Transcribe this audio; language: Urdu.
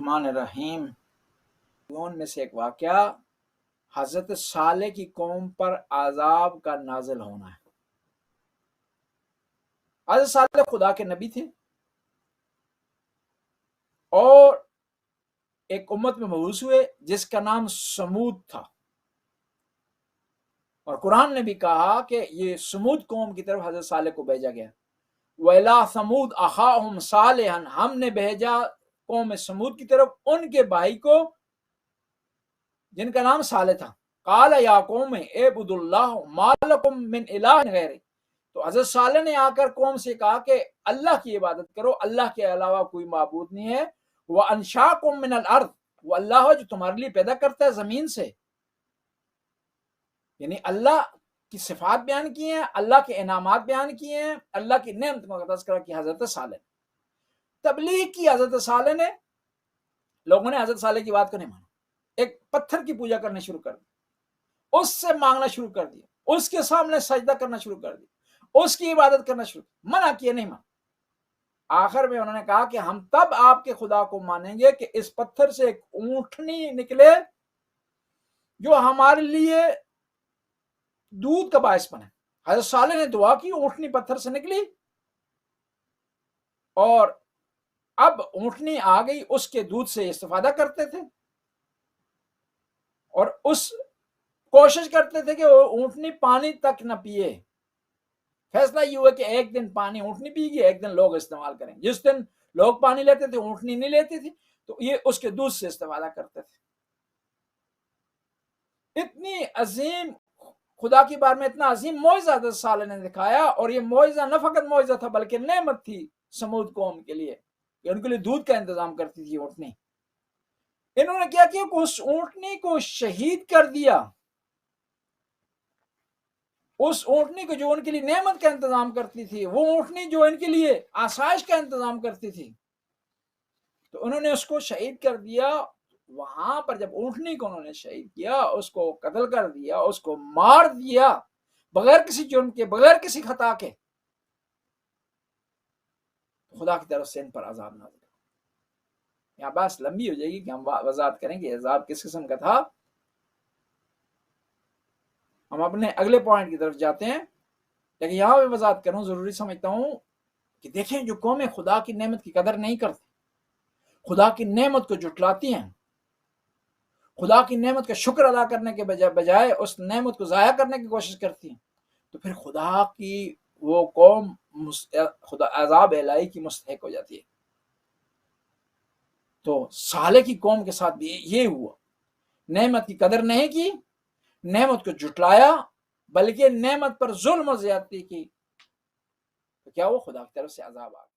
الرحمن الرحیم۔ ان میں سے ایک واقعہ حضرت صالح کی قوم پر عذاب کا نازل ہونا ہے۔ حضرت صالح خدا کے نبی تھے اور ایک امت میں مبعوث ہوئے جس کا نام سمود تھا، اور قرآن نے بھی کہا کہ یہ سمود قوم کی طرف حضرت صالح کو بھیجا گیا۔ وَإِلَىٰ ثَمُودَ أَخَاهُمْ صَالِحًا، ہم نے بھیجا قوم سمود کی طرف ان کے بھائی کو جن کا نام صالح تھا۔ قَالَ يَا قَوْمِ اعْبُدُوا اللَّهَ مَا لَكُم مِّنْ إِلَٰهٍ غَيْرُهُ، تو حضرت صالح نے آ کر قوم سے کہا کہ اللہ کی عبادت کرو، اللہ کے علاوہ کوئی معبود نہیں ہے۔ وَأَنشَأَكُم مِّنَ الْأَرْضِ، وہ اللہ ہے جو تمہارے لیے پیدا کرتا ہے زمین سے، یعنی اللہ کی صفات بیان کی ہیں، اللہ کے انعامات بیان کیے ہیں، اللہ کی نعمت کا تذکرہ کیا حضرت صالح نے۔ تبلیغ کی حضرت صالح نے، لوگوں نے حضرت صالح کی بات کو نہیں مانا، ایک پتھر کی پوجا کرنا شروع کر دی، اس سے مانگنا شروع کر دیا، اس کے سامنے سجدہ کرنا شروع کر دیا، اس کی عبادت کرنا شروع کیا، منع کیا، نہیں مانا۔ آخر میں انہوں نے کہا کہ ہم تب آپ کے خدا کو مانیں گے کہ اس پتھر سے ایک اونٹنی نکلے جو ہمارے لیے دودھ کا باعث بنے۔ حضرت صالح نے دعا کی، اونٹنی پتھر سے نکلی، اور اب اونٹنی آ گئی، اس کے دودھ سے استفادہ کرتے تھے، اور اس کوشش کرتے تھے کہ وہ اونٹنی پانی تک نہ پیے۔ فیصلہ یہ ہوا کہ ایک دن پانی اونٹنی پی گی، ایک دن لوگ استعمال کریں۔ جس دن لوگ پانی لیتے تھے اونٹنی نہیں لیتی تھی، تو یہ اس کے دودھ سے استفادہ کرتے تھے۔ اتنی عظیم خدا کی بار میں اتنا عظیم معجزہ حضرت صالح نے دکھایا، اور یہ معجزہ نہ فقط معجزہ تھا بلکہ نعمت تھی سمود قوم کے لیے، کہ ان کے لیے دودھ کا انتظام کرتی تھی اونٹنی۔ انہوں نے کیا کیا کہ اس اونٹنی کو شہید کر دیا، اس اونٹنی کو جو ان کے لیے نعمت کا انتظام کرتی تھی، وہ اونٹنی جو ان کے لیے آسائش کا انتظام کرتی تھی، تو انہوں نے اس کو شہید کر دیا۔ وہاں پر جب اونٹنی کو انہوں نے شہید کیا، اس کو قتل کر دیا، اس کو مار دیا بغیر کسی جرم کے، بغیر کسی خطا کے، خدا کی طرف سے ان پر عذاب نازل ہوا۔ یہاں بات لمبی ہو جائے گی کہ ہم وضاحت کریں کہ عذاب کس قسم کا تھا۔ ہم اپنے اگلے پوائنٹ کی طرف جاتے ہیں، لیکن یہاں بھی وضاحت کروں، ضروری سمجھتا ہوں کہ دیکھیں جو قومیں خدا کی نعمت کی قدر نہیں کرتی، خدا کی نعمت کو جھٹلاتی ہیں، خدا کی نعمت کا شکر ادا کرنے کے بجائے اس نعمت کو ضائع کرنے کی کوشش کرتی ہیں، تو پھر خدا کی وہ قوم خدا عذاب الہی کی مستحق ہو جاتی ہے۔ تو صالح کی قوم کے ساتھ بھی یہ ہوا، نعمت کی قدر نہیں کی، نعمت کو جھٹلایا، بلکہ نعمت پر ظلم و زیادتی کی، تو کیا وہ خدا کی طرف سے عذاب آ گیا۔